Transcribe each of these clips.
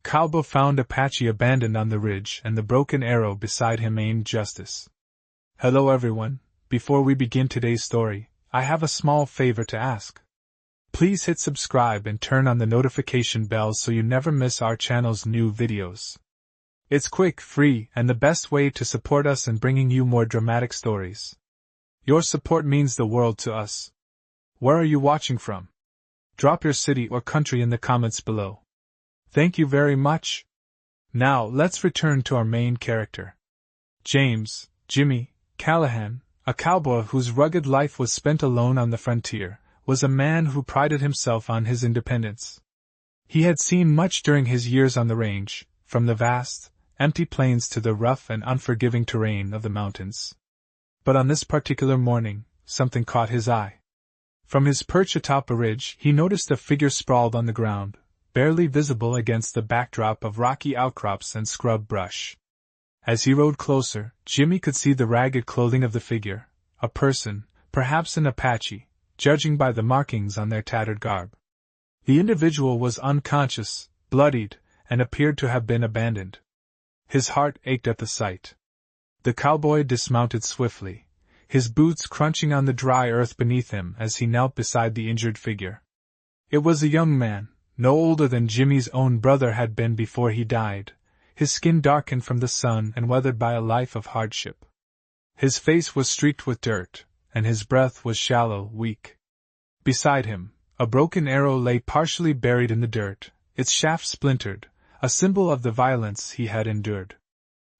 Cowboy found Apache abandoned on the ridge and the broken arrow beside him aimed justice. Hello everyone, before we begin today's story, I have a small favor to ask. Please hit subscribe and turn on the notification bell so you never miss our channel's new videos. It's quick, free, and the best way to support us in bringing you more dramatic stories. Your support means the world to us. Where are you watching from? Drop your city or country in the comments below. Thank you very much. Now, let's return to our main character. James, Jimmy, Callahan, a cowboy whose rugged life was spent alone on the frontier, was a man who prided himself on his independence. He had seen much during his years on the range, from the vast, empty plains to the rough and unforgiving terrain of the mountains. But on this particular morning, something caught his eye. From his perch atop a ridge, he noticed a figure sprawled on the ground, barely visible against the backdrop of rocky outcrops and scrub brush. As he rode closer, Jimmy could see the ragged clothing of the figure, a person, perhaps an Apache, judging by the markings on their tattered garb. The individual was unconscious, bloodied, and appeared to have been abandoned. His heart ached at the sight. The cowboy dismounted swiftly, his boots crunching on the dry earth beneath him as he knelt beside the injured figure. It was a young man, no older than Jimmy's own brother had been before he died, his skin darkened from the sun and weathered by a life of hardship. His face was streaked with dirt, and his breath was shallow, weak. Beside him, a broken arrow lay partially buried in the dirt, its shaft splintered, a symbol of the violence he had endured.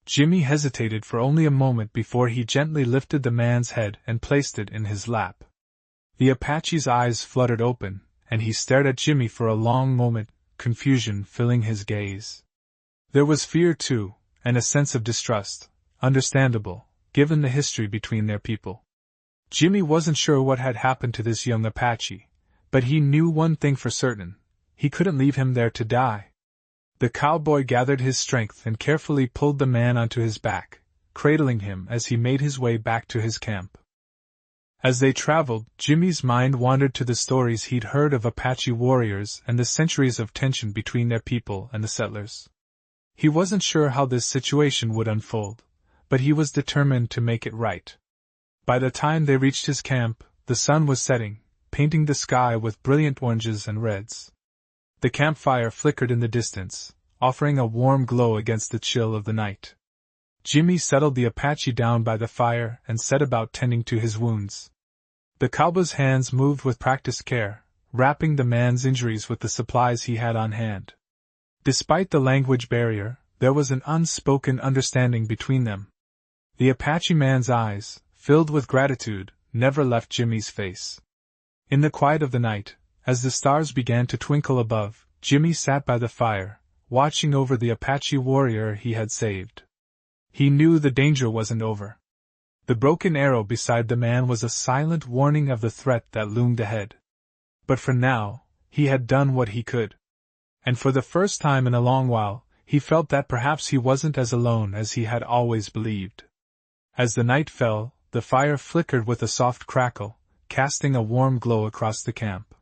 Jimmy hesitated for only a moment before he gently lifted the man's head and placed it in his lap. The Apache's eyes fluttered open, and he stared at Jimmy for a long moment, confusion filling his gaze. There was fear too, and a sense of distrust, understandable, given the history between their people. Jimmy wasn't sure what had happened to this young Apache, but he knew one thing for certain: he couldn't leave him there to die. The cowboy gathered his strength and carefully pulled the man onto his back, cradling him as he made his way back to his camp. As they traveled, Jimmy's mind wandered to the stories he'd heard of Apache warriors and the centuries of tension between their people and the settlers. He wasn't sure how this situation would unfold, but he was determined to make it right. By the time they reached his camp, the sun was setting, painting the sky with brilliant oranges and reds. The campfire flickered in the distance, offering a warm glow against the chill of the night. Jimmy settled the Apache down by the fire and set about tending to his wounds. The cowboy's hands moved with practiced care, wrapping the man's injuries with the supplies he had on hand. Despite the language barrier, there was an unspoken understanding between them. The Apache man's eyes, filled with gratitude, never left Jimmy's face. In the quiet of the night, as the stars began to twinkle above, Jimmy sat by the fire, watching over the Apache warrior he had saved. He knew the danger wasn't over. The broken arrow beside the man was a silent warning of the threat that loomed ahead. But for now, he had done what he could. And for the first time in a long while, he felt that perhaps he wasn't as alone as he had always believed. As the night fell, the fire flickered with a soft crackle, casting a warm glow across the camp.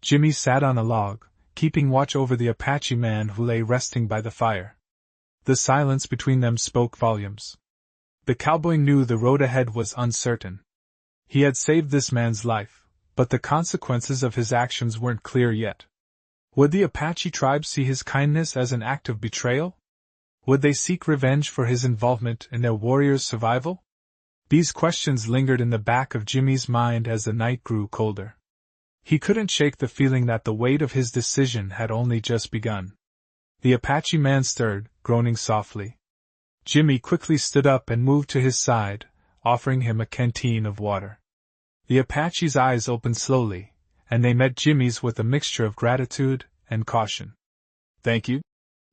Jimmy sat on a log, keeping watch over the Apache man who lay resting by the fire. The silence between them spoke volumes. The cowboy knew the road ahead was uncertain. He had saved this man's life, but the consequences of his actions weren't clear yet. Would the Apache tribe see his kindness as an act of betrayal? Would they seek revenge for his involvement in their warrior's survival? These questions lingered in the back of Jimmy's mind as the night grew colder. He couldn't shake the feeling that the weight of his decision had only just begun. The Apache man stirred, groaning softly. Jimmy quickly stood up and moved to his side, offering him a canteen of water. The Apache's eyes opened slowly, and they met Jimmy's with a mixture of gratitude and caution. "Thank you,"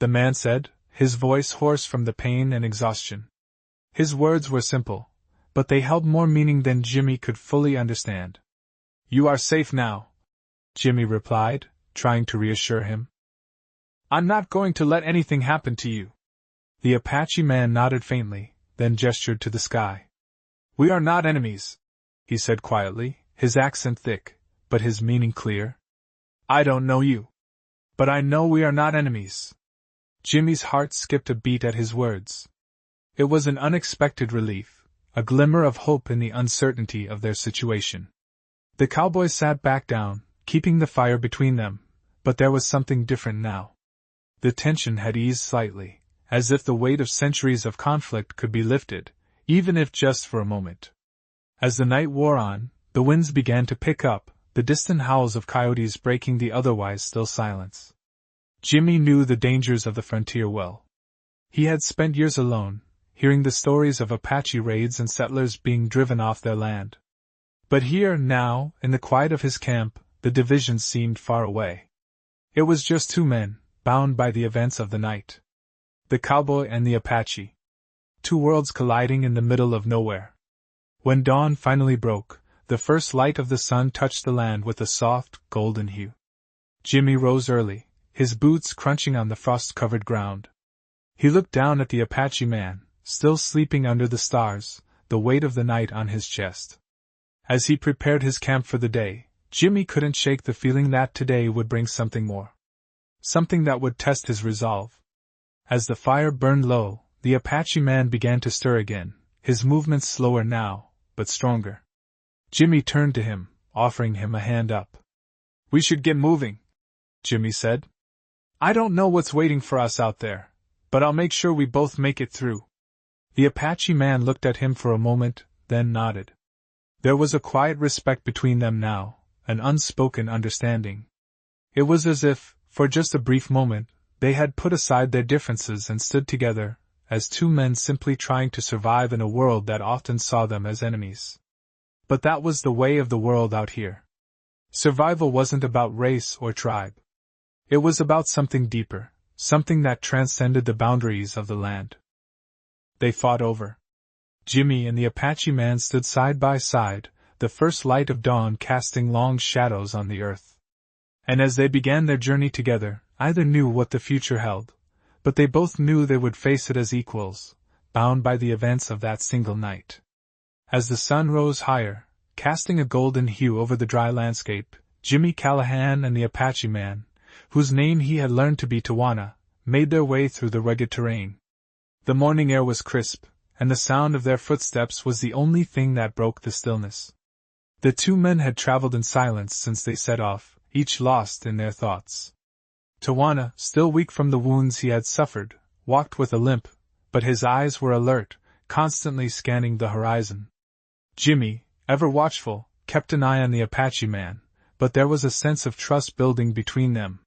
the man said, his voice hoarse from the pain and exhaustion. His words were simple, but they held more meaning than Jimmy could fully understand. "You are safe now," Jimmy replied, trying to reassure him. "I'm not going to let anything happen to you." The Apache man nodded faintly, then gestured to the sky. "We are not enemies," he said quietly, his accent thick, but his meaning clear. "I don't know you. But I know we are not enemies." Jimmy's heart skipped a beat at his words. It was an unexpected relief, a glimmer of hope in the uncertainty of their situation. The cowboy sat back down, keeping the fire between them, but there was something different now. The tension had eased slightly, as if the weight of centuries of conflict could be lifted, even if just for a moment. As the night wore on, the winds began to pick up, the distant howls of coyotes breaking the otherwise still silence. Jimmy knew the dangers of the frontier well. He had spent years alone, hearing the stories of Apache raids and settlers being driven off their land. But here, now, in the quiet of his camp, the division seemed far away. It was just two men, bound by the events of the night. The cowboy and the Apache. Two worlds colliding in the middle of nowhere. When dawn finally broke, the first light of the sun touched the land with a soft, golden hue. Jimmy rose early, his boots crunching on the frost-covered ground. He looked down at the Apache man, still sleeping under the stars, the weight of the night on his chest. As he prepared his camp for the day, Jimmy couldn't shake the feeling that today would bring something more. Something that would test his resolve. As the fire burned low, the Apache man began to stir again, his movements slower now, but stronger. Jimmy turned to him, offering him a hand up. "We should get moving," Jimmy said. "I don't know what's waiting for us out there, but I'll make sure we both make it through." The Apache man looked at him for a moment, then nodded. There was a quiet respect between them now, an unspoken understanding. It was as if, for just a brief moment, they had put aside their differences and stood together, as two men simply trying to survive in a world that often saw them as enemies. But that was the way of the world out here. Survival wasn't about race or tribe. It was about something deeper, something that transcended the boundaries of the land. They fought over. Jimmy and the Apache man stood side by side, the first light of dawn casting long shadows on the earth. And as they began their journey together, either knew what the future held, but they both knew they would face it as equals, bound by the events of that single night. As the sun rose higher, casting a golden hue over the dry landscape, Jimmy Callahan and the Apache man, whose name he had learned to be Tawana, made their way through the rugged terrain. The morning air was crisp, and the sound of their footsteps was the only thing that broke the stillness. The two men had traveled in silence since they set off, each lost in their thoughts. Tawana, still weak from the wounds he had suffered, walked with a limp, but his eyes were alert, constantly scanning the horizon. Jimmy, ever watchful, kept an eye on the Apache man, but there was a sense of trust building between them.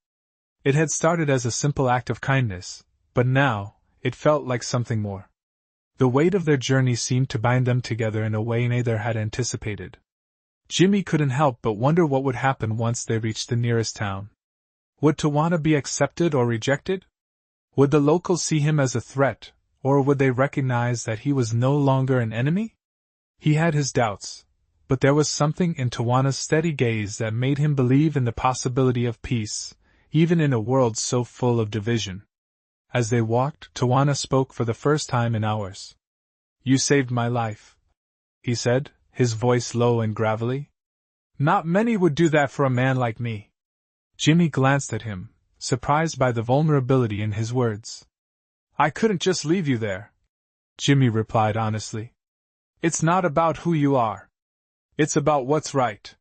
It had started as a simple act of kindness, but now, it felt like something more. The weight of their journey seemed to bind them together in a way neither had anticipated. Jimmy couldn't help but wonder what would happen once they reached the nearest town. Would Tawana be accepted or rejected? Would the locals see him as a threat, or would they recognize that he was no longer an enemy? He had his doubts, but there was something in Tawana's steady gaze that made him believe in the possibility of peace, even in a world so full of division. As they walked, Tawana spoke for the first time in hours. "You saved my life," he said, his voice low and gravelly. "Not many would do that for a man like me." Jimmy glanced at him, surprised by the vulnerability in his words. "I couldn't just leave you there," Jimmy replied honestly. "It's not about who you are. It's about what's right."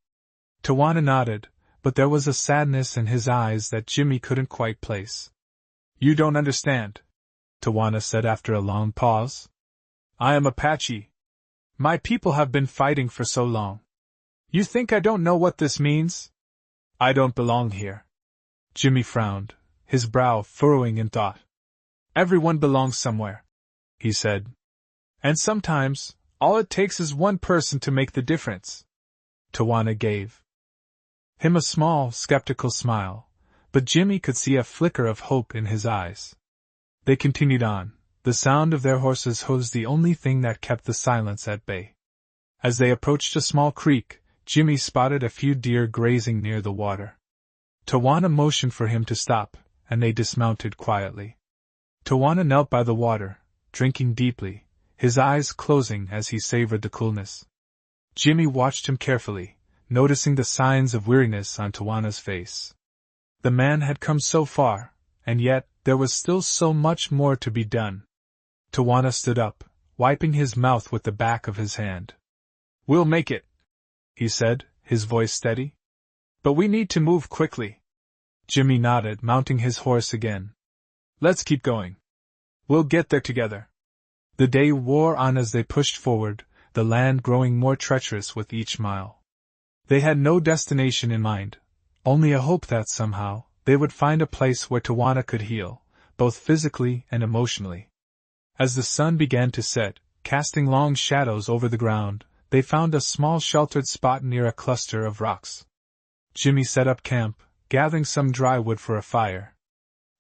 Tawana nodded, but there was a sadness in his eyes that Jimmy couldn't quite place. "You don't understand," Tawana said after a long pause. "I am Apache. My people have been fighting for so long. You think I don't know what this means? I don't belong here." Jimmy frowned, his brow furrowing in thought. "Everyone belongs somewhere," he said. "And sometimes, all it takes is one person to make the difference." Tawana gave him a small, skeptical smile, but Jimmy could see a flicker of hope in his eyes. They continued on, the sound of their horses' hooves the only thing that kept the silence at bay. As they approached a small creek, Jimmy spotted a few deer grazing near the water. Tawana motioned for him to stop, and they dismounted quietly. Tawana knelt by the water, drinking deeply, his eyes closing as he savored the coolness. Jimmy watched him carefully, noticing the signs of weariness on Tawana's face. The man had come so far, and yet, there was still so much more to be done. Tawana stood up, wiping his mouth with the back of his hand. "We'll make it," he said, his voice steady. "But we need to move quickly." Jimmy nodded, mounting his horse again. "Let's keep going. We'll get there together." The day wore on as they pushed forward, the land growing more treacherous with each mile. They had no destination in mind, only a hope that somehow they would find a place where Tawana could heal, both physically and emotionally. As the sun began to set, casting long shadows over the ground, they found a small sheltered spot near a cluster of rocks. Jimmy set up camp, gathering some dry wood for a fire.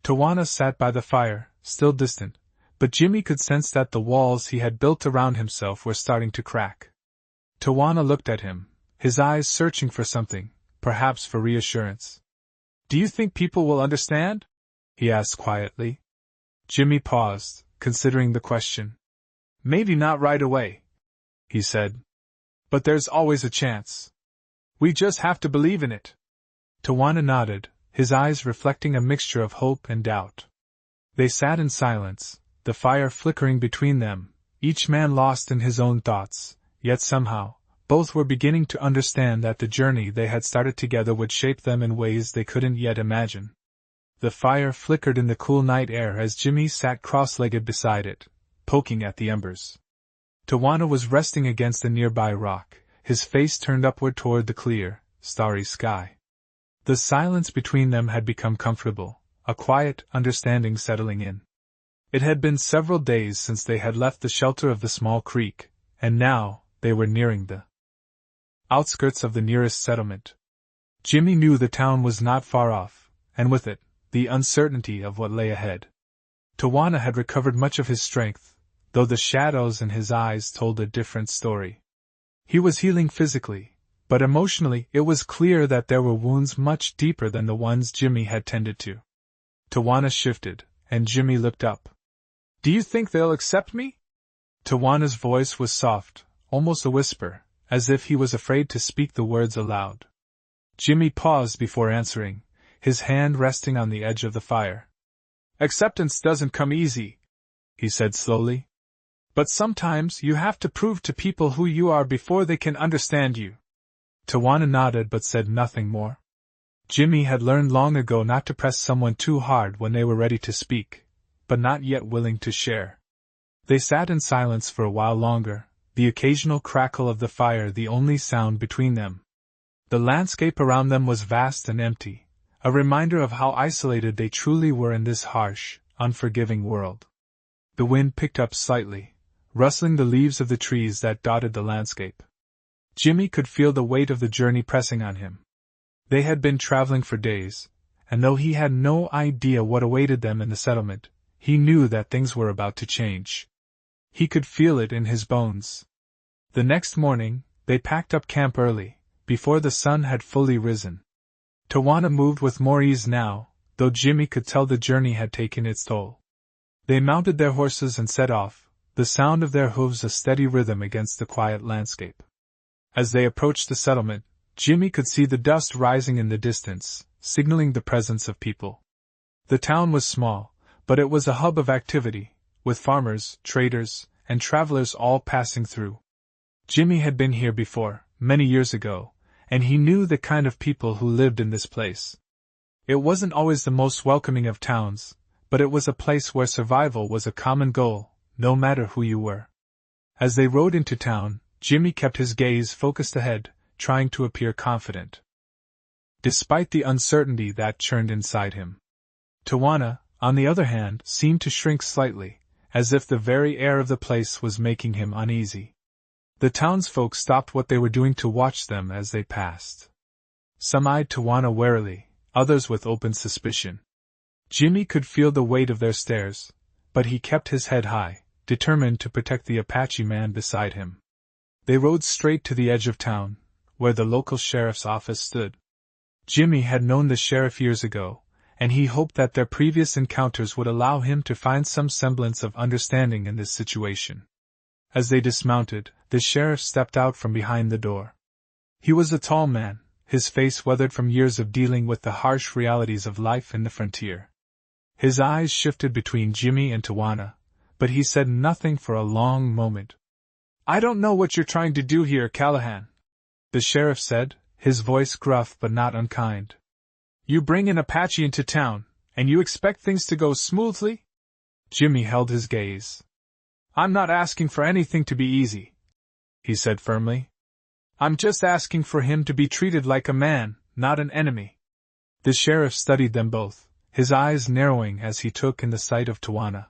Tawana sat by the fire, still distant, but Jimmy could sense that the walls he had built around himself were starting to crack. Tawana looked at him, his eyes searching for something, perhaps for reassurance. "Do you think people will understand?" he asked quietly. Jimmy paused, considering the question. "Maybe not right away," he said. "But there's always a chance. We just have to believe in it." Tawana nodded, his eyes reflecting a mixture of hope and doubt. They sat in silence, the fire flickering between them, each man lost in his own thoughts, yet somehow, both were beginning to understand that the journey they had started together would shape them in ways they couldn't yet imagine. The fire flickered in the cool night air as Jimmy sat cross-legged beside it, poking at the embers. Tawana was resting against a nearby rock, his face turned upward toward the clear, starry sky. The silence between them had become comfortable, a quiet understanding settling in. It had been several days since they had left the shelter of the small creek, and now, they were nearing the outskirts of the nearest settlement. Jimmy knew the town was not far off, and with it, the uncertainty of what lay ahead. Tawana had recovered much of his strength, though the shadows in his eyes told a different story. He was healing physically, but emotionally it was clear that there were wounds much deeper than the ones Jimmy had tended to. Tawana shifted, and Jimmy looked up. "Do you think they'll accept me?" Tawana's voice was soft, almost a whisper, as if he was afraid to speak the words aloud. Jimmy paused before answering, his hand resting on the edge of the fire. "Acceptance doesn't come easy," he said slowly. "But sometimes you have to prove to people who you are before they can understand you." Tawana nodded but said nothing more. Jimmy had learned long ago not to press someone too hard when they were ready to speak, but not yet willing to share. They sat in silence for a while longer, the occasional crackle of the fire the only sound between them. The landscape around them was vast and empty, a reminder of how isolated they truly were in this harsh, unforgiving world. The wind picked up slightly, rustling the leaves of the trees that dotted the landscape. Jimmy could feel the weight of the journey pressing on him. They had been traveling for days, and though he had no idea what awaited them in the settlement, he knew that things were about to change. He could feel it in his bones. The next morning, they packed up camp early, before the sun had fully risen. Tawana moved with more ease now, though Jimmy could tell the journey had taken its toll. They mounted their horses and set off, the sound of their hooves a steady rhythm against the quiet landscape. As they approached the settlement, Jimmy could see the dust rising in the distance, signaling the presence of people. The town was small, but it was a hub of activity, with farmers, traders, and travelers all passing through. Jimmy had been here before, many years ago, and he knew the kind of people who lived in this place. It wasn't always the most welcoming of towns, but it was a place where survival was a common goal, no matter who you were. As they rode into town, Jimmy kept his gaze focused ahead, trying to appear confident, despite the uncertainty that churned inside him. Tawana, on the other hand, seemed to shrink slightly, as if the very air of the place was making him uneasy. The townsfolk stopped what they were doing to watch them as they passed. Some eyed Tawana warily, others with open suspicion. Jimmy could feel the weight of their stares, but he kept his head high, determined to protect the Apache man beside him. They rode straight to the edge of town, where the local sheriff's office stood. Jimmy had known the sheriff years ago, and he hoped that their previous encounters would allow him to find some semblance of understanding in this situation. As they dismounted, the sheriff stepped out from behind the door. He was a tall man, his face weathered from years of dealing with the harsh realities of life in the frontier. His eyes shifted between Jimmy and Tawana, but he said nothing for a long moment. "I don't know what you're trying to do here, Callahan," the sheriff said, his voice gruff but not unkind. "You bring an Apache into town, and you expect things to go smoothly?" Jimmy held his gaze. "I'm not asking for anything to be easy," he said firmly. "I'm just asking for him to be treated like a man, not an enemy." The sheriff studied them both, his eyes narrowing as he took in the sight of Tawana.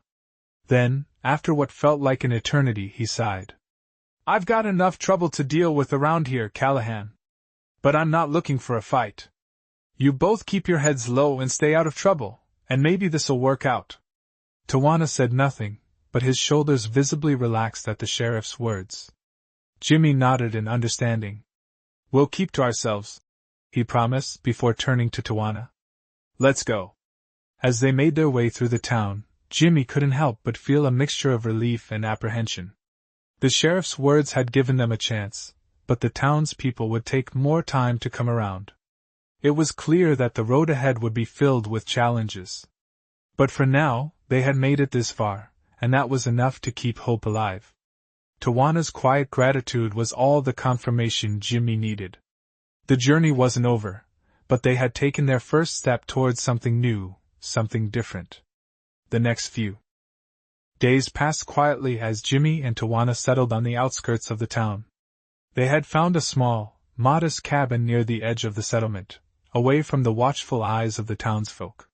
Then, after what felt like an eternity, he sighed. "I've got enough trouble to deal with around here, Callahan. But I'm not looking for a fight. You both keep your heads low and stay out of trouble, and maybe this'll work out." Tawana said nothing, but his shoulders visibly relaxed at the sheriff's words. Jimmy nodded in understanding. "We'll keep to ourselves," he promised before turning to Tawana. "Let's go." As they made their way through the town, Jimmy couldn't help but feel a mixture of relief and apprehension. The sheriff's words had given them a chance, but the townspeople would take more time to come around. It was clear that the road ahead would be filled with challenges. But for now, they had made it this far, and that was enough to keep hope alive. Tawana's quiet gratitude was all the confirmation Jimmy needed. The journey wasn't over, but they had taken their first step towards something new, something different. The next few days passed quietly as Jimmy and Tawana settled on the outskirts of the town. They had found a small, modest cabin near the edge of the settlement, away from the watchful eyes of the townsfolk.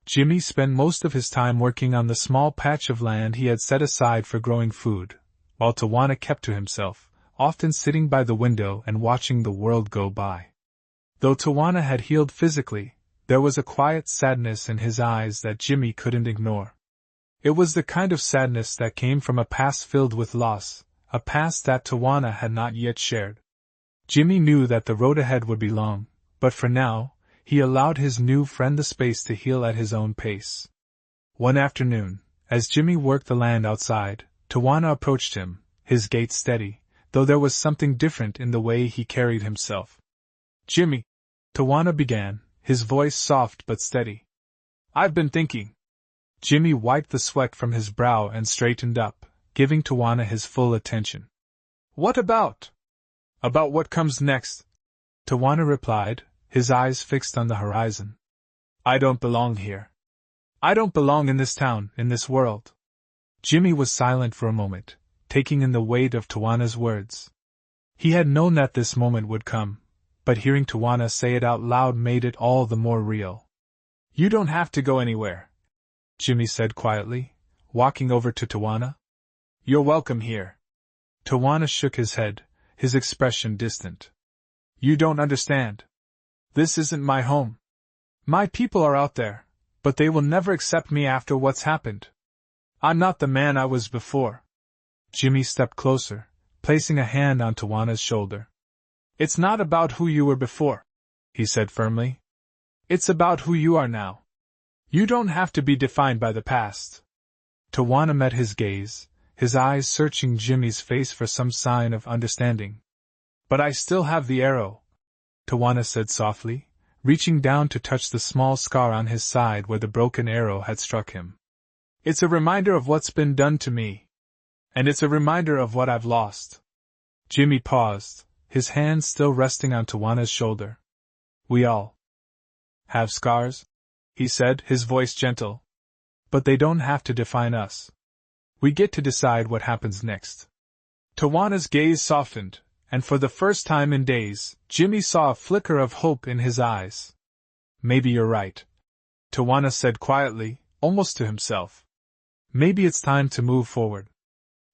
Jimmy spent most of his time working on the small patch of land he had set aside for growing food, while Tawana kept to himself, often sitting by the window and watching the world go by. Though Tawana had healed physically, there was a quiet sadness in his eyes that Jimmy couldn't ignore. It was the kind of sadness that came from a past filled with loss, a past that Tawana had not yet shared. Jimmy knew that the road ahead would be long, but for now, he allowed his new friend the space to heal at his own pace. One afternoon, as Jimmy worked the land outside, Tawana approached him, his gait steady, though there was something different in the way he carried himself. "Jimmy," Tawana began, his voice soft but steady. "I've been thinking." Jimmy wiped the sweat from his brow and straightened up, giving Tawana his full attention. "What about?" "About what comes next," Tawana replied, his eyes fixed on the horizon. "I don't belong here. I don't belong in this town, in this world." Jimmy was silent for a moment, taking in the weight of Tawana's words. He had known that this moment would come, but hearing Tawana say it out loud made it all the more real. "You don't have to go anywhere," Jimmy said quietly, walking over to Tawana. "You're welcome here." Tawana shook his head, his expression distant. "You don't understand. This isn't my home. My people are out there, but they will never accept me after what's happened. I'm not the man I was before." Jimmy stepped closer, placing a hand on Tawana's shoulder. "It's not about who you were before," he said firmly. "It's about who you are now. You don't have to be defined by the past." Tawana met his gaze, his eyes searching Jimmy's face for some sign of understanding. "But I still have the arrow," Tawana said softly, reaching down to touch the small scar on his side where the broken arrow had struck him. "It's a reminder of what's been done to me. And it's a reminder of what I've lost." Jimmy paused, his hand still resting on Tawana's shoulder. "We all have scars," he said, his voice gentle. "But they don't have to define us. We get to decide what happens next." Tawana's gaze softened, and for the first time in days, Jimmy saw a flicker of hope in his eyes. "Maybe you're right," Tawana said quietly, almost to himself. "Maybe it's time to move forward."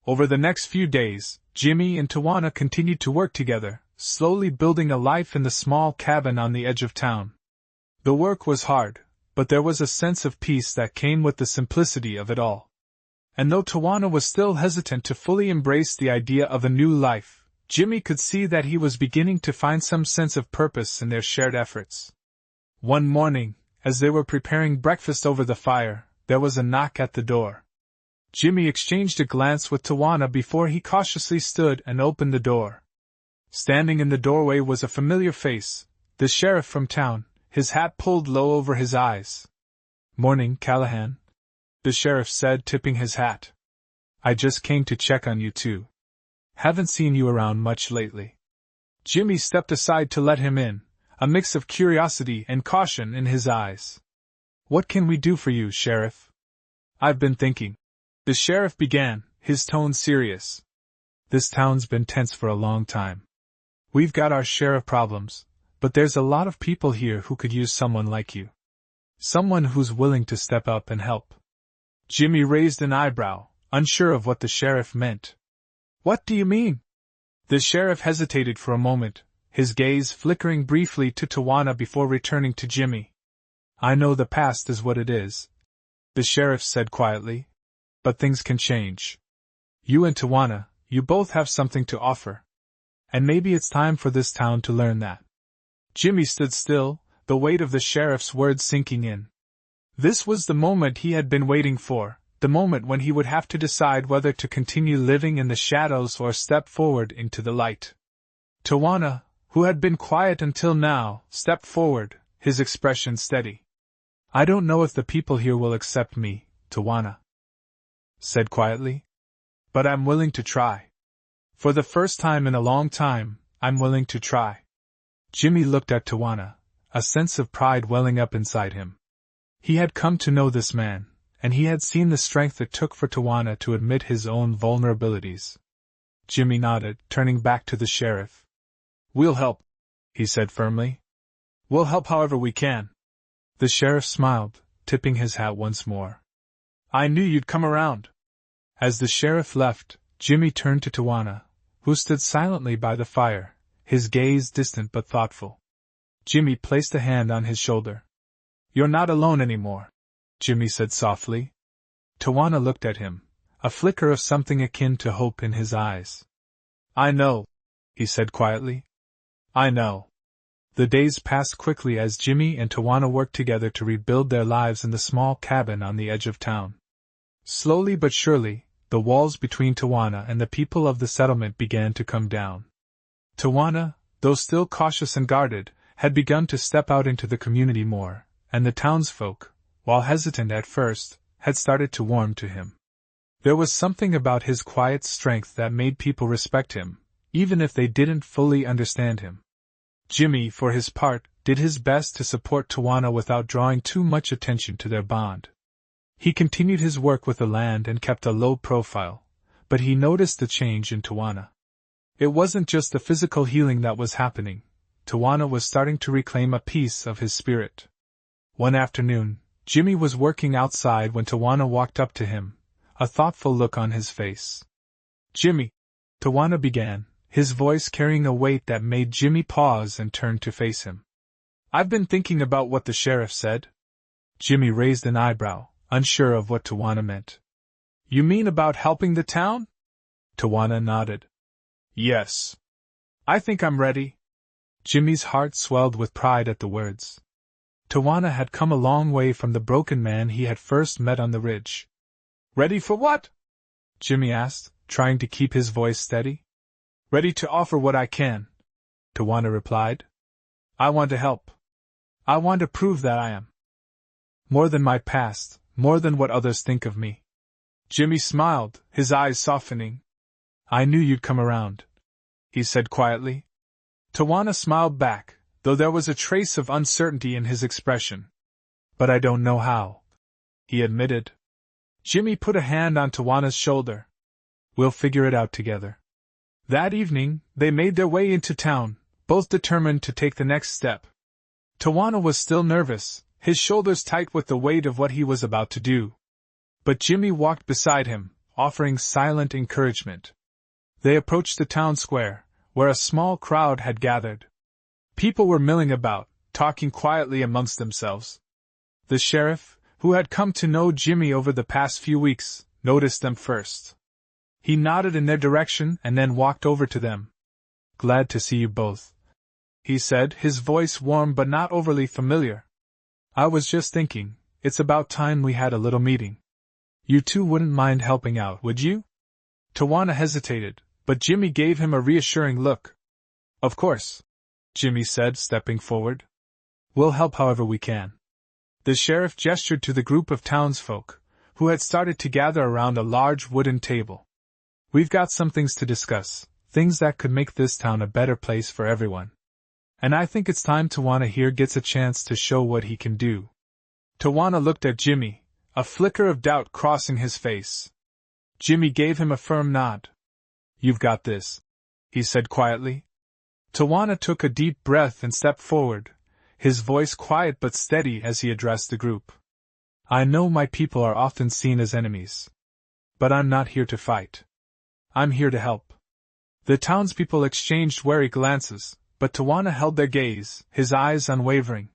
Over the next few days, Jimmy and Tawana continued to work together, slowly building a life in the small cabin on the edge of town. The work was hard, but there was a sense of peace that came with the simplicity of it all. And though Tawana was still hesitant to fully embrace the idea of a new life, Jimmy could see that he was beginning to find some sense of purpose in their shared efforts. One morning, as they were preparing breakfast over the fire, there was a knock at the door. Jimmy exchanged a glance with Tawana before he cautiously stood and opened the door. Standing in the doorway was a familiar face, the sheriff from town, his hat pulled low over his eyes. Morning, Callahan, the sheriff said, tipping his hat. I just came to check on you too. Haven't seen you around much lately. Jimmy stepped aside to let him in, a mix of curiosity and caution in his eyes. What can we do for you, Sheriff? I've been thinking. The sheriff began, his tone serious. This town's been tense for a long time. We've got our share of problems, but there's a lot of people here who could use someone like you. Someone who's willing to step up and help. Jimmy raised an eyebrow, unsure of what the sheriff meant. What do you mean? The sheriff hesitated for a moment, his gaze flickering briefly to Tawana before returning to Jimmy. I know the past is what it is, the sheriff said quietly. But things can change. You and Tawana, you both have something to offer. And maybe it's time for this town to learn that. Jimmy stood still, the weight of the sheriff's words sinking in. This was the moment he had been waiting for, the moment when he would have to decide whether to continue living in the shadows or step forward into the light. Tawana, who had been quiet until now, stepped forward, his expression steady. I don't know if the people here will accept me, Tawana said quietly. But I'm willing to try. For the first time in a long time, I'm willing to try. Jimmy looked at Tawana, a sense of pride welling up inside him. He had come to know this man, and he had seen the strength it took for Tawana to admit his own vulnerabilities. Jimmy nodded, turning back to the sheriff. We'll help, he said firmly. We'll help however we can. The sheriff smiled, tipping his hat once more. I knew you'd come around. As the sheriff left, Jimmy turned to Tawana, who stood silently by the fire, his gaze distant but thoughtful. Jimmy placed a hand on his shoulder. You're not alone anymore, Jimmy said softly. Tawana looked at him, a flicker of something akin to hope in his eyes. I know, he said quietly. I know. The days passed quickly as Jimmy and Tawana worked together to rebuild their lives in the small cabin on the edge of town. Slowly but surely, the walls between Tawana and the people of the settlement began to come down. Tawana, though still cautious and guarded, had begun to step out into the community more, and the townsfolk, while hesitant at first, had started to warm to him. There was something about his quiet strength that made people respect him, even if they didn't fully understand him. Jimmy, for his part, did his best to support Tawana without drawing too much attention to their bond. He continued his work with the land and kept a low profile, but he noticed the change in Tawana. It wasn't just the physical healing that was happening. Tawana was starting to reclaim a piece of his spirit. One afternoon, Jimmy was working outside when Tawana walked up to him, a thoughtful look on his face. Jimmy, Tawana began, his voice carrying a weight that made Jimmy pause and turn to face him. I've been thinking about what the sheriff said. Jimmy raised an eyebrow, unsure of what Tawana meant. You mean about helping the town? Tawana nodded. Yes. I think I'm ready. Jimmy's heart swelled with pride at the words. Tawana had come a long way from the broken man he had first met on the ridge. Ready for what? Jimmy asked, trying to keep his voice steady. Ready to offer what I can, Tawana replied. I want to help. I want to prove that I am. More than my past, more than what others think of me. Jimmy smiled, his eyes softening. I knew you'd come around, he said quietly. Tawana smiled back, though there was a trace of uncertainty in his expression. But I don't know how, he admitted. Jimmy put a hand on Tawana's shoulder. We'll figure it out together. That evening, they made their way into town, both determined to take the next step. Tawana was still nervous, his shoulders tight with the weight of what he was about to do. But Jimmy walked beside him, offering silent encouragement. They approached the town square, where a small crowd had gathered. People were milling about, talking quietly amongst themselves. The sheriff, who had come to know Jimmy over the past few weeks, noticed them first. He nodded in their direction and then walked over to them. Glad to see you both, he said, his voice warm but not overly familiar. I was just thinking, it's about time we had a little meeting. You two wouldn't mind helping out, would you? Tawana hesitated, but Jimmy gave him a reassuring look. Of course, Jimmy said, stepping forward. We'll help however we can. The sheriff gestured to the group of townsfolk, who had started to gather around a large wooden table. We've got some things to discuss, things that could make this town a better place for everyone. And I think it's time Tawana here gets a chance to show what he can do. Tawana looked at Jimmy, a flicker of doubt crossing his face. Jimmy gave him a firm nod. You've got this, he said quietly. Tawana took a deep breath and stepped forward, his voice quiet but steady as he addressed the group. I know my people are often seen as enemies. But I'm not here to fight. I'm here to help. The townspeople exchanged wary glances, but Tawana held their gaze, his eyes unwavering.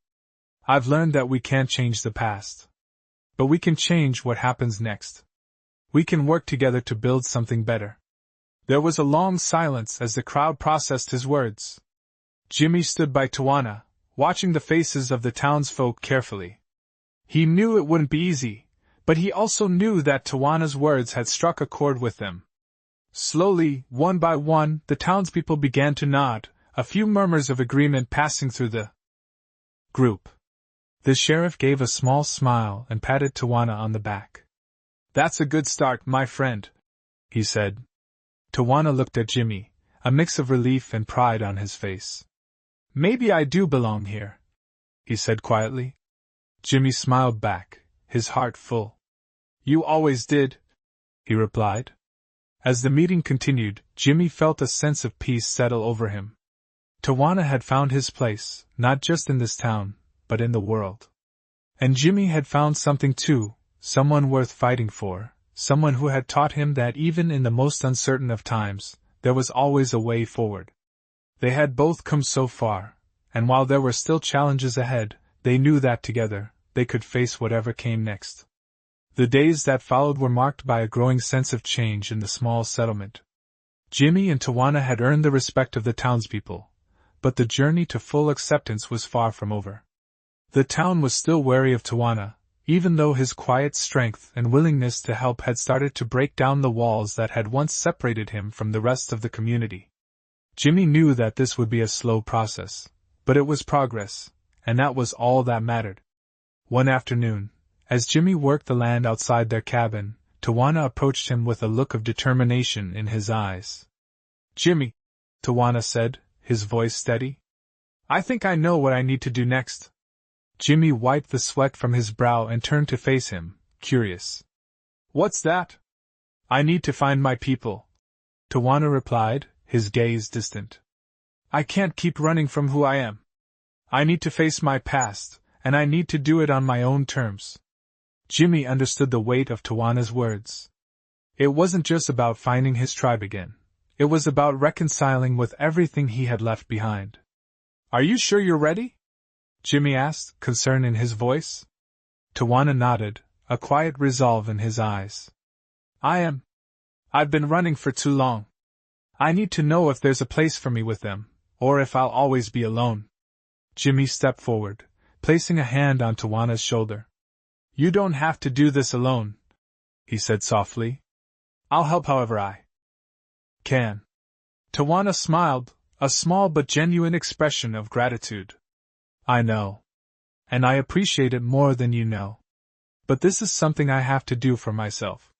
I've learned that we can't change the past. But we can change what happens next. We can work together to build something better. There was a long silence as the crowd processed his words. Jimmy stood by Tawana, watching the faces of the townsfolk carefully. He knew it wouldn't be easy, but he also knew that Tawana's words had struck a chord with them. Slowly, one by one, the townspeople began to nod, a few murmurs of agreement passing through the group. The sheriff gave a small smile and patted Tawana on the back. That's a good start, my friend, he said. Tawana looked at Jimmy, a mix of relief and pride on his face. Maybe I do belong here, he said quietly. Jimmy smiled back, his heart full. You always did, he replied. As the meeting continued, Jimmy felt a sense of peace settle over him. Tawana had found his place, not just in this town, but in the world. And Jimmy had found something too, someone worth fighting for, someone who had taught him that even in the most uncertain of times, there was always a way forward. They had both come so far, and while there were still challenges ahead, they knew that together, they could face whatever came next. The days that followed were marked by a growing sense of change in the small settlement. Jimmy and Tawana had earned the respect of the townspeople, but the journey to full acceptance was far from over. The town was still wary of Tawana, even though his quiet strength and willingness to help had started to break down the walls that had once separated him from the rest of the community. Jimmy knew that this would be a slow process, but it was progress, and that was all that mattered. One afternoon, as Jimmy worked the land outside their cabin, Tawana approached him with a look of determination in his eyes. Jimmy, Tawana said, his voice steady. I think I know what I need to do next. Jimmy wiped the sweat from his brow and turned to face him, curious. What's that? I need to find my people, Tawana replied, his gaze distant. I can't keep running from who I am. I need to face my past, and I need to do it on my own terms. Jimmy understood the weight of Tawana's words. It wasn't just about finding his tribe again. It was about reconciling with everything he had left behind. Are you sure you're ready? Jimmy asked, concern in his voice. Tawana nodded, a quiet resolve in his eyes. I am. I've been running for too long. I need to know if there's a place for me with them, or if I'll always be alone. Jimmy stepped forward, placing a hand on Tawana's shoulder. You don't have to do this alone, he said softly. I'll help however I can. Tawana smiled, a small but genuine expression of gratitude. I know. And I appreciate it more than you know. But this is something I have to do for myself.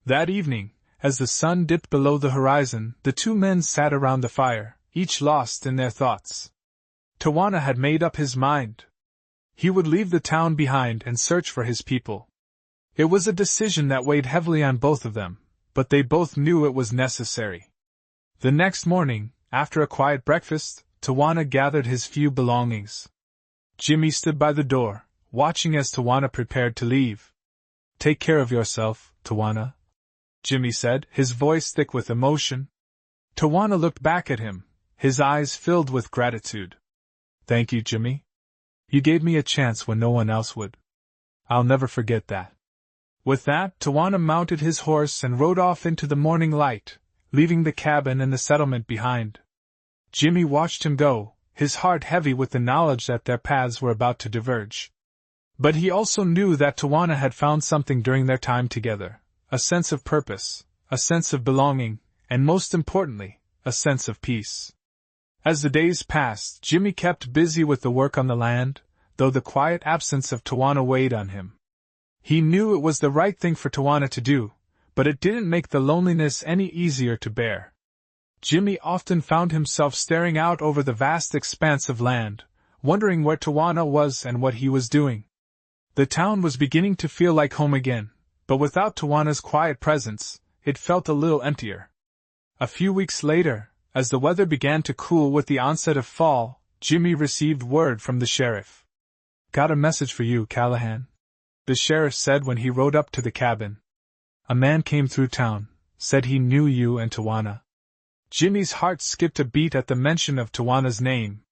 That evening, as the sun dipped below the horizon, the two men sat around the fire, each lost in their thoughts. Tawana had made up his mind. He would leave the town behind and search for his people. It was a decision that weighed heavily on both of them, but they both knew it was necessary. The next morning, after a quiet breakfast, Tawana gathered his few belongings. Jimmy stood by the door, watching as Tawana prepared to leave. Take care of yourself, Tawana, Jimmy said, his voice thick with emotion. Tawana looked back at him, his eyes filled with gratitude. Thank you, Jimmy. You gave me a chance when no one else would. I'll never forget that. With that, Tawana mounted his horse and rode off into the morning light, leaving the cabin and the settlement behind. Jimmy watched him go, his heart heavy with the knowledge that their paths were about to diverge. But he also knew that Tawana had found something during their time together, a sense of purpose, a sense of belonging, and most importantly, a sense of peace. As the days passed, Jimmy kept busy with the work on the land, though the quiet absence of Tawana weighed on him. He knew it was the right thing for Tawana to do, but it didn't make the loneliness any easier to bear. Jimmy often found himself staring out over the vast expanse of land, wondering where Tawana was and what he was doing. The town was beginning to feel like home again, but without Tawana's quiet presence, it felt a little emptier. A few weeks later, as the weather began to cool with the onset of fall, Jimmy received word from the sheriff. "Got a message for you, Callahan," the sheriff said when he rode up to the cabin. "A man came through town, said he knew you and Tawana." Jimmy's heart skipped a beat at the mention of Tawana's name.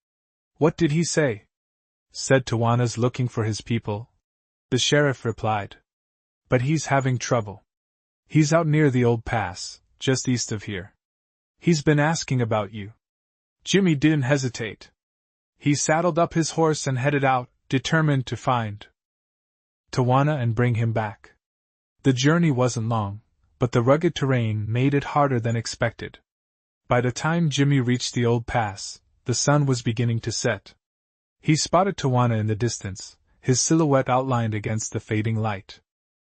"What did he say?" "Said Tawana's looking for his people," the sheriff replied. "But he's having trouble. He's out near the old pass, just east of here. He's been asking about you." Jimmy didn't hesitate. He saddled up his horse and headed out, determined to find Tawana and bring him back. The journey wasn't long, but the rugged terrain made it harder than expected. By the time Jimmy reached the old pass, the sun was beginning to set. He spotted Tawana in the distance, his silhouette outlined against the fading light.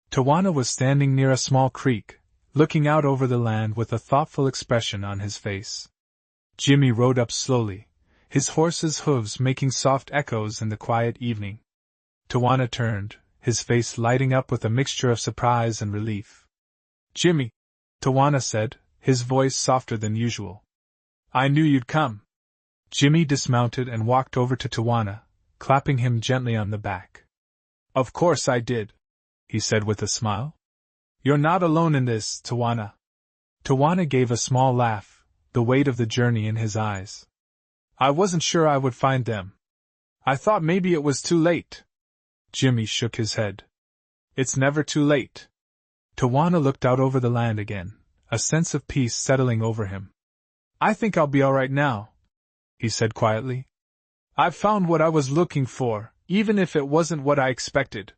Tawana was standing near a small creek, looking out over the land with a thoughtful expression on his face. Jimmy rode up slowly, his horse's hooves making soft echoes in the quiet evening. Tawana turned, his face lighting up with a mixture of surprise and relief. "Jimmy," Tawana said, his voice softer than usual. "I knew you'd come." Jimmy dismounted and walked over to Tawana, clapping him gently on the back. "Of course I did," he said with a smile. "You're not alone in this, Tawana." Tawana gave a small laugh, the weight of the journey in his eyes. "I wasn't sure I would find them. I thought maybe it was too late." Jimmy shook his head. "It's never too late." Tawana looked out over the land again, a sense of peace settling over him. "I think I'll be all right now," he said quietly. "I've found what I was looking for, even if it wasn't what I expected."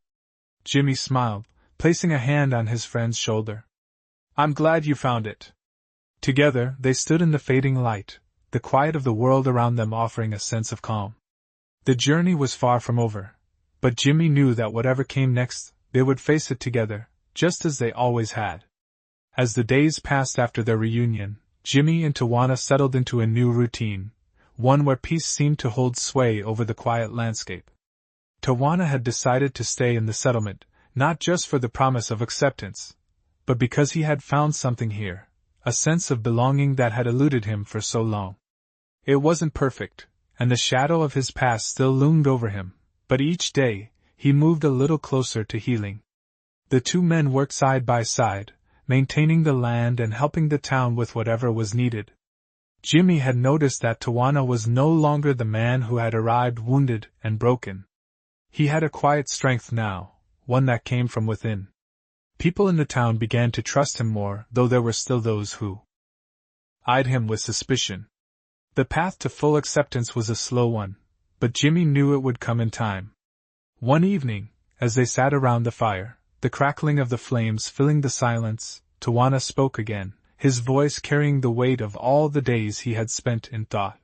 Jimmy smiled, placing a hand on his friend's shoulder. "I'm glad you found it." Together, they stood in the fading light, the quiet of the world around them offering a sense of calm. The journey was far from over, but Jimmy knew that whatever came next, they would face it together, just as they always had. As the days passed after their reunion, Jimmy and Tawana settled into a new routine, one where peace seemed to hold sway over the quiet landscape. Tawana had decided to stay in the settlement, not just for the promise of acceptance, but because he had found something here, a sense of belonging that had eluded him for so long. It wasn't perfect, and the shadow of his past still loomed over him, but each day, he moved a little closer to healing. The two men worked side by side, maintaining the land and helping the town with whatever was needed. Jimmy had noticed that Tawana was no longer the man who had arrived wounded and broken. He had a quiet strength now, one that came from within. People in the town began to trust him more, though there were still those who eyed him with suspicion. The path to full acceptance was a slow one, but Jimmy knew it would come in time. One evening, as they sat around the fire, the crackling of the flames filling the silence, Tawana spoke again, his voice carrying the weight of all the days he had spent in thought.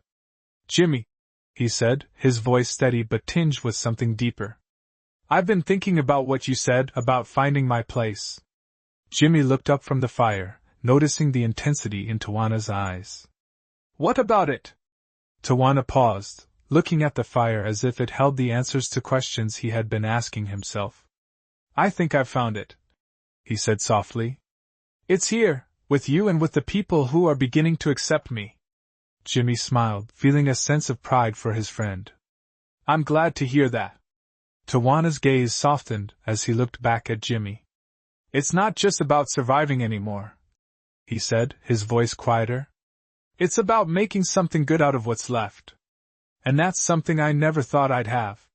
"Jimmy," he said, his voice steady but tinged with something deeper. "I've been thinking about what you said about finding my place." Jimmy looked up from the fire, noticing the intensity in Tawana's eyes. "What about it?" Tawana paused, looking at the fire as if it held the answers to questions he had been asking himself. "I think I've found it," he said softly. "It's here, with you and with the people who are beginning to accept me." Jimmy smiled, feeling a sense of pride for his friend. "I'm glad to hear that." Tawana's gaze softened as he looked back at Jimmy. "It's not just about surviving anymore," he said, his voice quieter. "It's about making something good out of what's left. And that's something I never thought I'd have."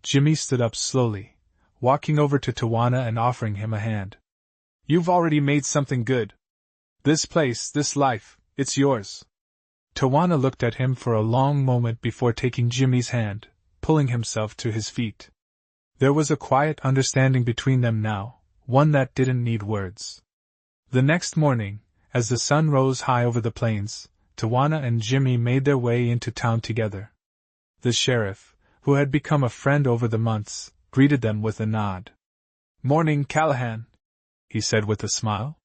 Jimmy stood up slowly, walking over to Tawana and offering him a hand. "You've already made something good. This place, this life, it's yours." Tawana looked at him for a long moment before taking Jimmy's hand, pulling himself to his feet. There was a quiet understanding between them now, one that didn't need words. The next morning, as the sun rose high over the plains, Tawana and Jimmy made their way into town together. The sheriff, who had become a friend over the months, greeted them with a nod. "Morning, Callahan," he said with a smile.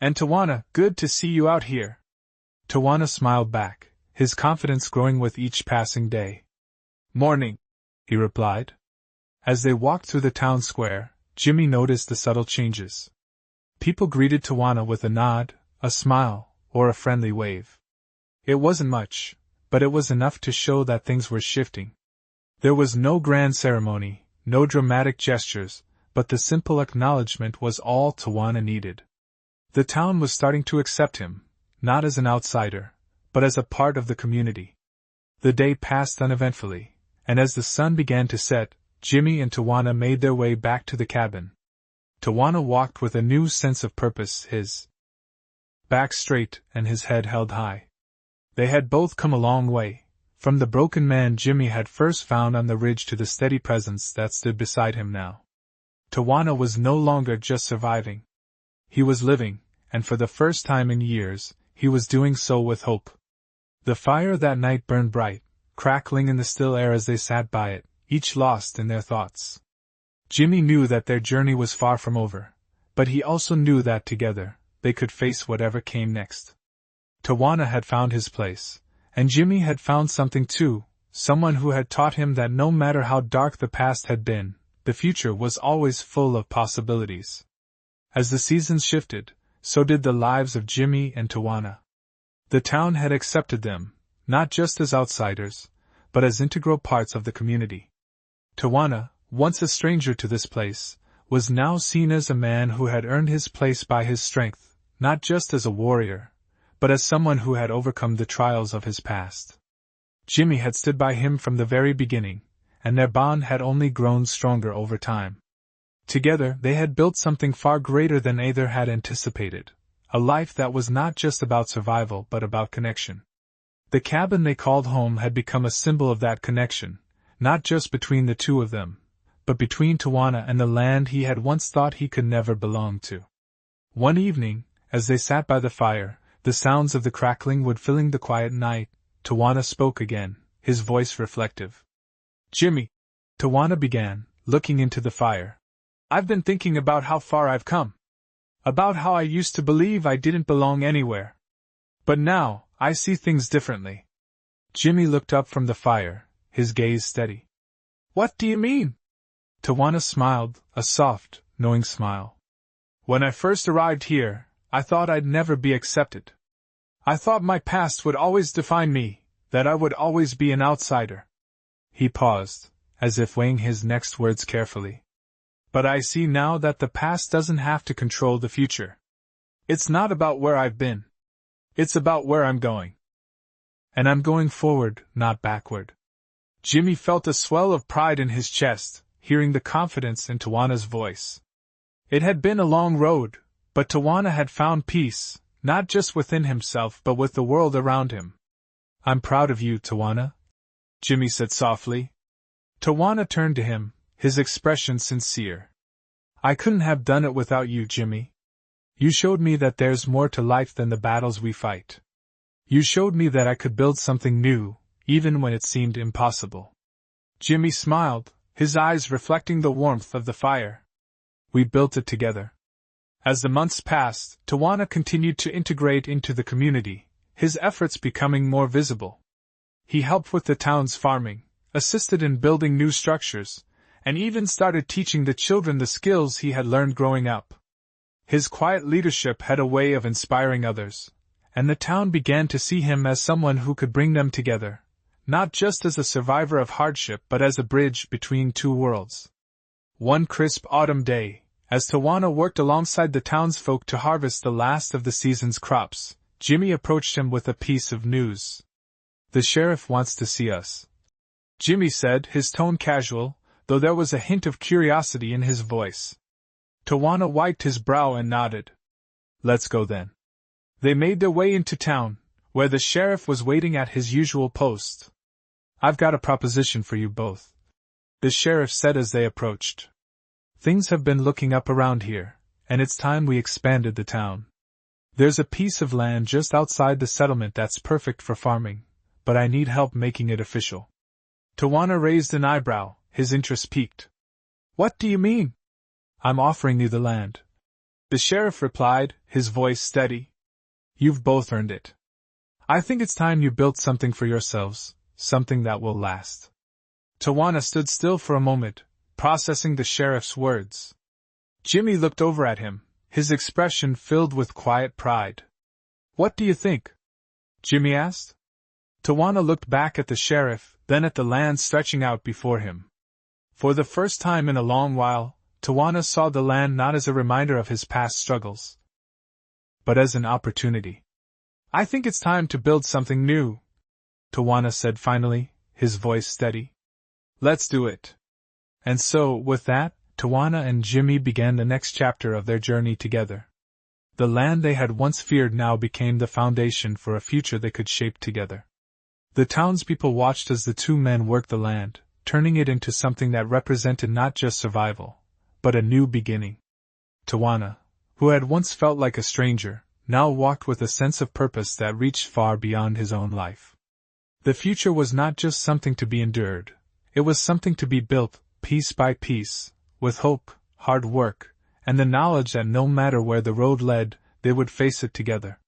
"And Tawana, good to see you out here." Tawana smiled back, his confidence growing with each passing day. "Morning," he replied. As they walked through the town square, Jimmy noticed the subtle changes. People greeted Tawana with a nod, a smile, or a friendly wave. It wasn't much, but it was enough to show that things were shifting. There was no grand ceremony, no dramatic gestures, but the simple acknowledgement was all Tawana needed. The town was starting to accept him, not as an outsider, but as a part of the community. The day passed uneventfully, and as the sun began to set, Jimmy and Tawana made their way back to the cabin. Tawana walked with a new sense of purpose, his back straight and his head held high. They had both come a long way, from the broken man Jimmy had first found on the ridge to the steady presence that stood beside him now. Tawana was no longer just surviving. He was living, and for the first time in years, he was doing so with hope. The fire that night burned bright, crackling in the still air as they sat by it, each lost in their thoughts. Jimmy knew that their journey was far from over, but he also knew that together, they could face whatever came next. Tawana had found his place, and Jimmy had found something too, someone who had taught him that no matter how dark the past had been, the future was always full of possibilities. As the seasons shifted, so did the lives of Jimmy and Tawana. The town had accepted them, not just as outsiders, but as integral parts of the community. Tawana, once a stranger to this place, was now seen as a man who had earned his place by his strength, not just as a warrior, but as someone who had overcome the trials of his past. Jimmy had stood by him from the very beginning, and their bond had only grown stronger over time. Together they had built something far greater than either had anticipated, a life that was not just about survival but about connection. The cabin they called home had become a symbol of that connection, not just between the two of them, but between Tawana and the land he had once thought he could never belong to. One evening, as they sat by the fire, the sounds of the crackling wood filling the quiet night, Tawana spoke again, his voice reflective. "Jimmy," Tawana began, looking into the fire, "I've been thinking about how far I've come. About how I used to believe I didn't belong anywhere. But now, I see things differently." Jimmy looked up from the fire, his gaze steady. "What do you mean?" Tawana smiled, a soft, knowing smile. "When I first arrived here, I thought I'd never be accepted. I thought my past would always define me, that I would always be an outsider." He paused, as if weighing his next words carefully. "But I see now that the past doesn't have to control the future. It's not about where I've been. It's about where I'm going. And I'm going forward, not backward." Jimmy felt a swell of pride in his chest, hearing the confidence in Tawana's voice. It had been a long road, but Tawana had found peace, not just within himself but with the world around him. "I'm proud of you, Tawana," Jimmy said softly. Tawana turned to him, his expression sincere. "I couldn't have done it without you, Jimmy. You showed me that there's more to life than the battles we fight. You showed me that I could build something new, even when it seemed impossible." Jimmy smiled, his eyes reflecting the warmth of the fire. "We built it together." As the months passed, Tawana continued to integrate into the community, his efforts becoming more visible. He helped with the town's farming, assisted in building new structures, and even started teaching the children the skills he had learned growing up. His quiet leadership had a way of inspiring others, and the town began to see him as someone who could bring them together, not just as a survivor of hardship but as a bridge between two worlds. One crisp autumn day, as Tawana worked alongside the townsfolk to harvest the last of the season's crops, Jimmy approached him with a piece of news. "The sheriff wants to see us," Jimmy said, his tone casual, though there was a hint of curiosity in his voice. Tawana wiped his brow and nodded. "Let's go then." They made their way into town, where the sheriff was waiting at his usual post. "I've got a proposition for you both," the sheriff said as they approached. "Things have been looking up around here, and it's time we expanded the town. There's a piece of land just outside the settlement that's perfect for farming, but I need help making it official." Tawana raised an eyebrow, his interest piqued. What do you mean? I'm offering you the land. The sheriff replied, his voice steady. You've both earned it. I think it's time you built something for yourselves, something that will last. Tawana stood still for a moment, processing the sheriff's words. Jimmy looked over at him, his expression filled with quiet pride. What do you think? Jimmy asked. Tawana looked back at the sheriff, then at the land stretching out before him. For the first time in a long while, Tawana saw the land not as a reminder of his past struggles, but as an opportunity. I think it's time to build something new, Tawana said finally, his voice steady. Let's do it. And so, with that, Tawana and Jimmy began the next chapter of their journey together. The land they had once feared now became the foundation for a future they could shape together. The townspeople watched as the two men worked the land, turning it into something that represented not just survival, but a new beginning. Tawana, who had once felt like a stranger, now walked with a sense of purpose that reached far beyond his own life. The future was not just something to be endured, it was something to be built, piece by piece, with hope, hard work, and the knowledge that no matter where the road led, they would face it together.